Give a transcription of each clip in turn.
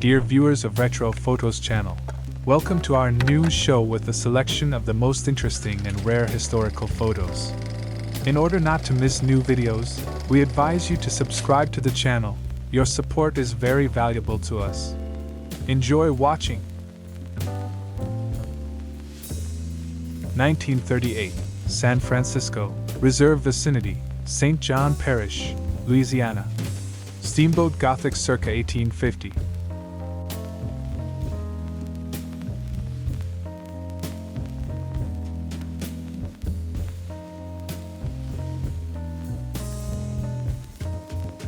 Dear viewers of Retro Photos channel, welcome to our new show with a selection of the most interesting and rare historical photos. In order not to miss new videos, we advise you to subscribe to the channel. Your support is very valuable to us. Enjoy watching. 1938, San Francisco, Reserve Vicinity, St. John Parish, Louisiana. Steamboat Gothic circa 1850.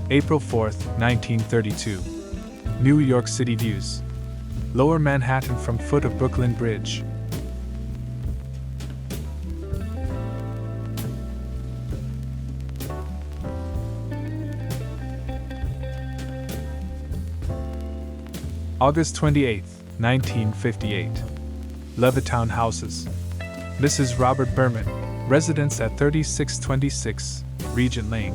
April 4, 1932. New York City views. Lower Manhattan from foot of Brooklyn Bridge. August 28, 1958. Levittown Houses. Mrs. Robert Berman, residence at 3626 Regent Lane.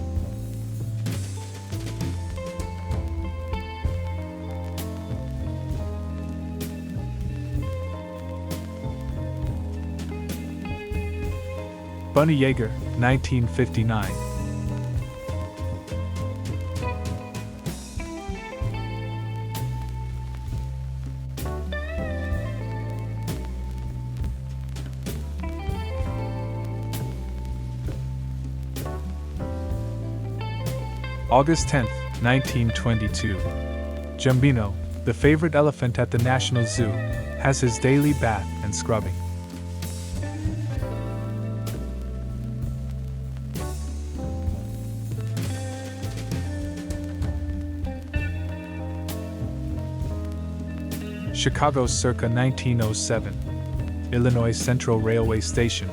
Bunny Yeager, 1959. August 10, 1922. Jumbino, the favorite elephant at the National Zoo, has his daily bath and scrubbing. Chicago circa 1907. Illinois Central Railway Station.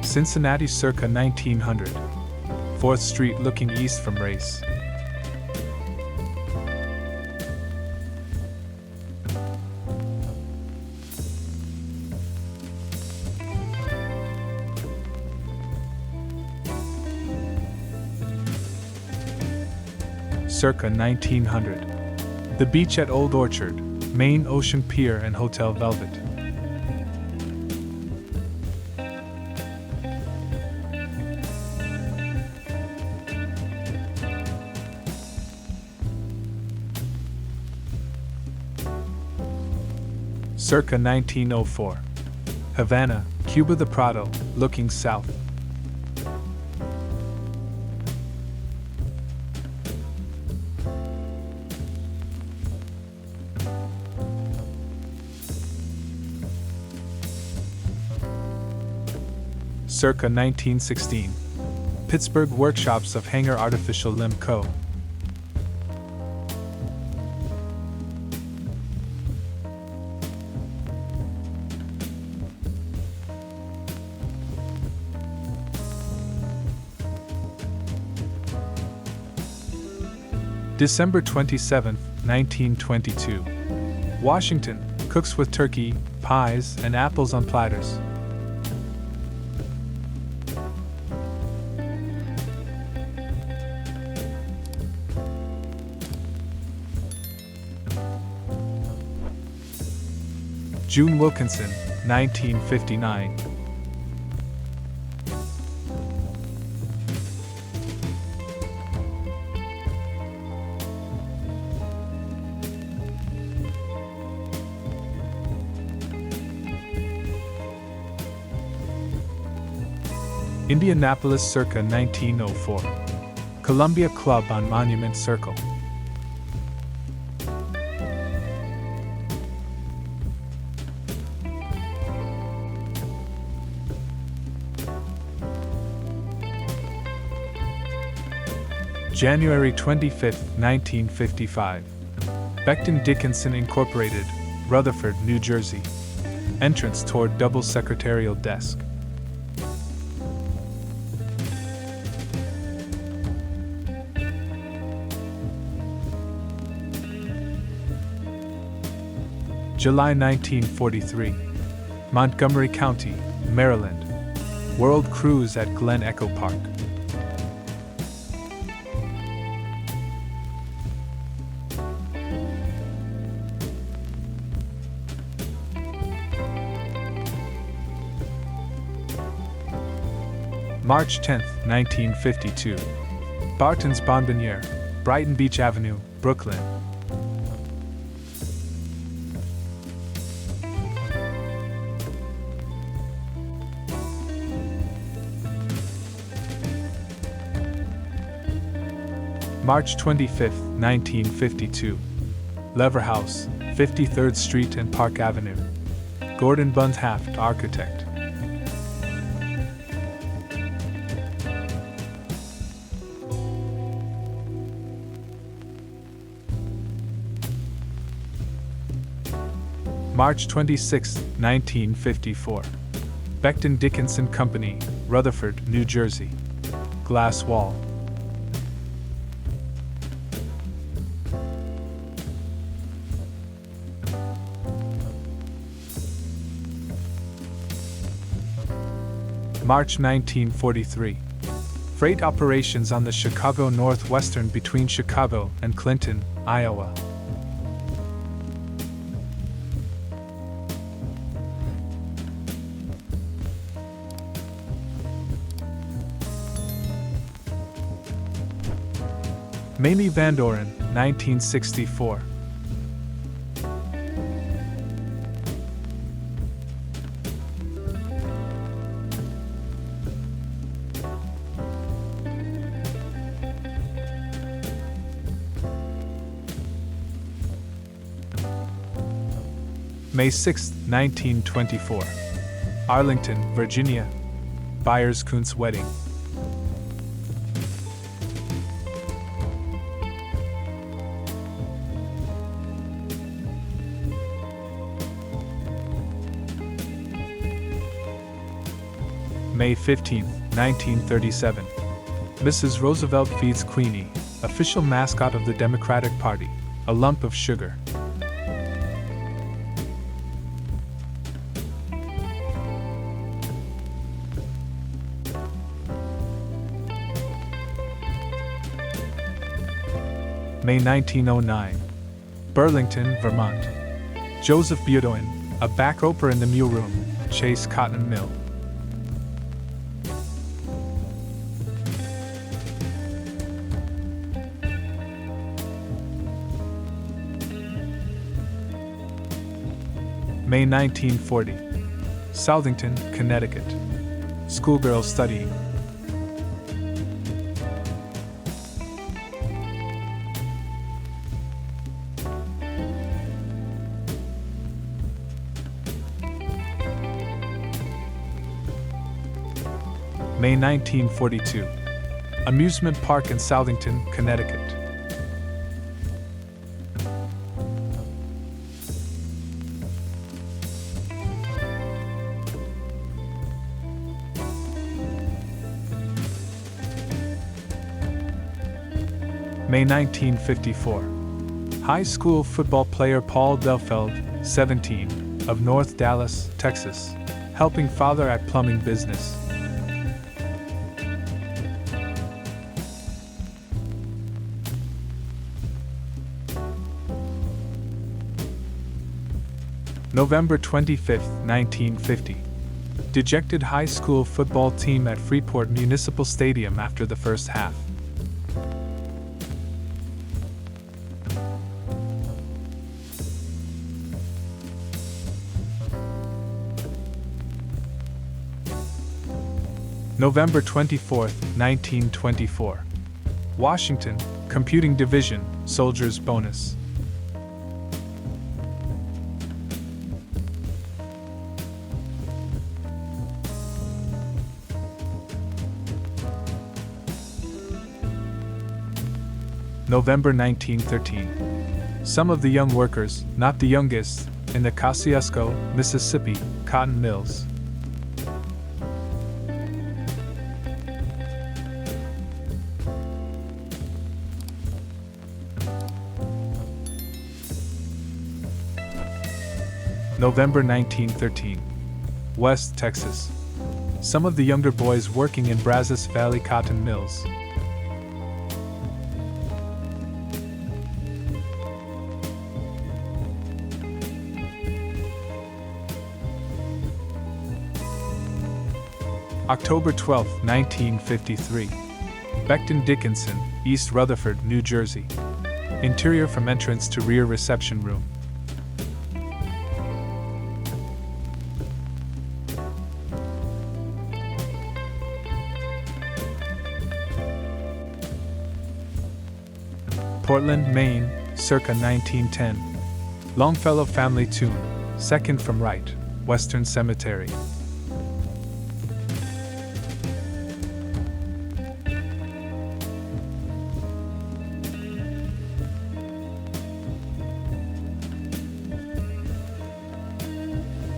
Cincinnati circa 1900. 4th Street looking east from Race. Circa 1900. The beach at Old Orchard, Main Ocean Pier and Hotel Velvet. Circa 1904. Havana, Cuba the Prado, looking south. Circa 1916. Pittsburgh Workshops of Hanger Artificial Limb Co. December 27, 1922. Washington, cooks with turkey, pies, and apples on platters. June Wilkinson, 1959. Indianapolis circa 1904. Columbia Club on Monument Circle. January 25, 1955. Becton Dickinson Incorporated, Rutherford, New Jersey. Entrance toward double secretarial desk. July 1943. Montgomery County, Maryland. World Cruise at Glen Echo Park. March 10, 1952. Barton's Bonbonniere, Brighton Beach Avenue, Brooklyn. March 25, 1952. Lever House, 53rd Street and Park Avenue. Gordon Bunhaft, architect. March 26, 1954. Becton Dickinson Company, Rutherford, New Jersey. Glass wall. March 1943. Freight operations on the Chicago Northwestern between Chicago and Clinton, Iowa. Mamie Van Doren, 1964. May 6, 1924. Arlington, Virginia. Byers-Kuntz wedding. May 15, 1937. Mrs. Roosevelt feeds Queenie, official mascot of the Democratic Party, a lump of sugar. May 1909. Burlington, Vermont. Joseph Beaudoin, a backroper in the Mule Room, Chase Cotton Mill. May 1940. Southington, Connecticut. Schoolgirl studying. May 1942. Amusement park in Southington, Connecticut. May 1954. High school football player Paul Delfeld, 17, of North Dallas, Texas, helping father at plumbing business. November 25, 1950. Dejected high school football team at Freeport Municipal Stadium after the first half. November 24, 1924. Washington, Computing Division, Soldiers Bonus. November 1913. Some of the young workers, not the youngest, in the Kosciuszko, Mississippi, cotton mills. November 1913. West Texas. Some of the younger boys working in Brazos Valley cotton mills. October 12, 1953. Becton Dickinson, East Rutherford, New Jersey. Interior from entrance to rear reception room. Portland, Maine, circa 1910. Longfellow family tomb, second from right, Western Cemetery.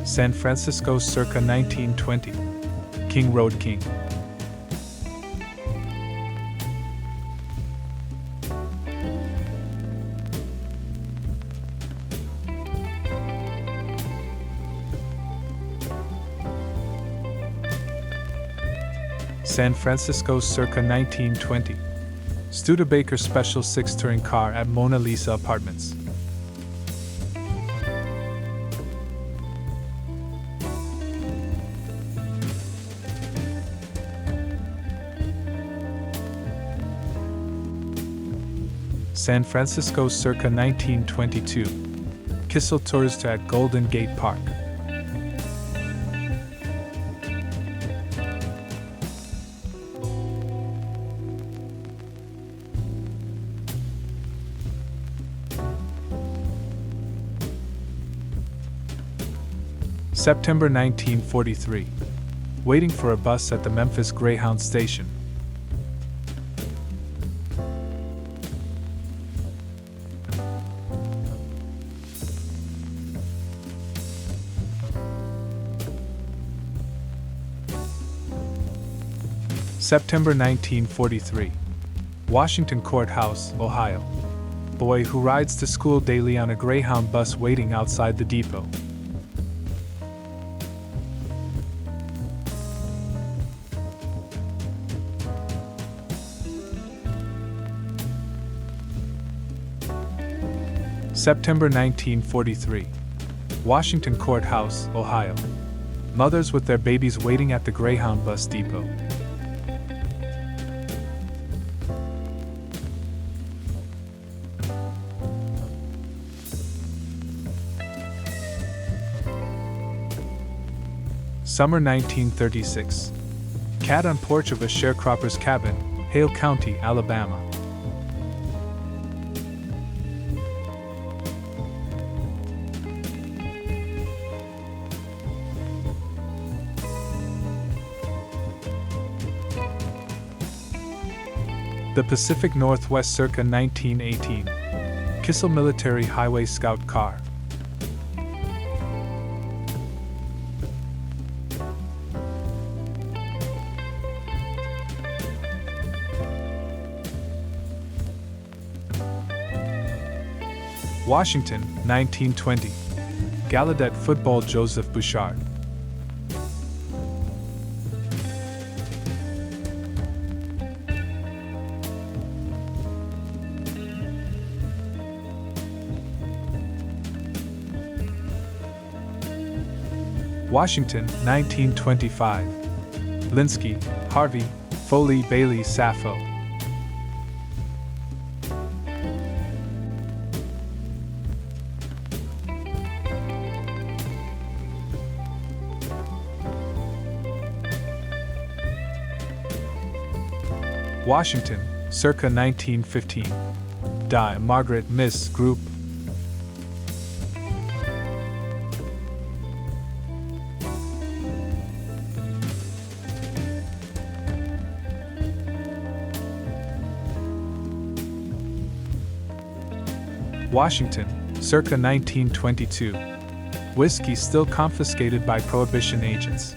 San Francisco, circa 1920. King Road, King. San Francisco, circa 1920. Studebaker Special 6 touring car at Mona Lisa Apartments. San Francisco, circa 1922. Kissel Tourist at Golden Gate Park. September 1943. Waiting for a bus at the Memphis Greyhound station. September 1943. Washington Courthouse, Ohio. Boy who rides to school daily on a Greyhound bus waiting outside the depot. September 1943. Washington Courthouse, Ohio. Mothers with their babies waiting at the Greyhound bus depot. Summer 1936. Cat on porch of a sharecropper's cabin, Hale County, Alabama. The Pacific Northwest, circa 1918. Kissel Military Highway Scout Car. Washington, 1920. Gallaudet Football Joseph Bouchard. Washington, 1925. Linsky, Harvey, Foley, Bailey, Sappho. Washington, circa 1915. Die Margaret Miss Group. Washington, circa 1922. Whiskey still confiscated by Prohibition agents.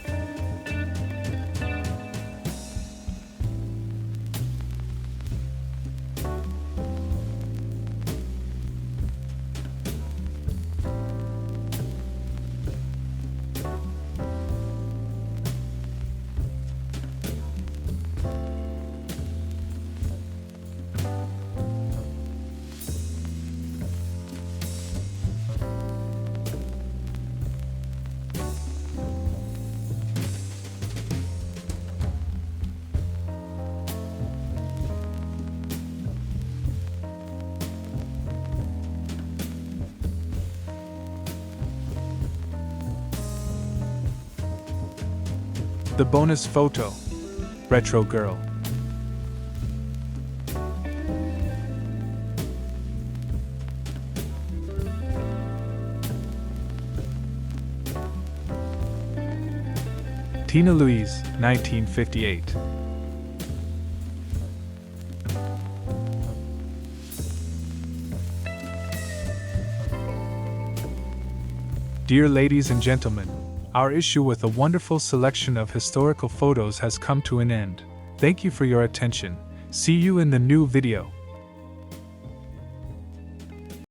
The bonus photo. Retro Girl. Tina Louise, 1958. Dear ladies and gentlemen, our issue with a wonderful selection of historical photos has come to an end. Thank you for your attention. See you in the new video.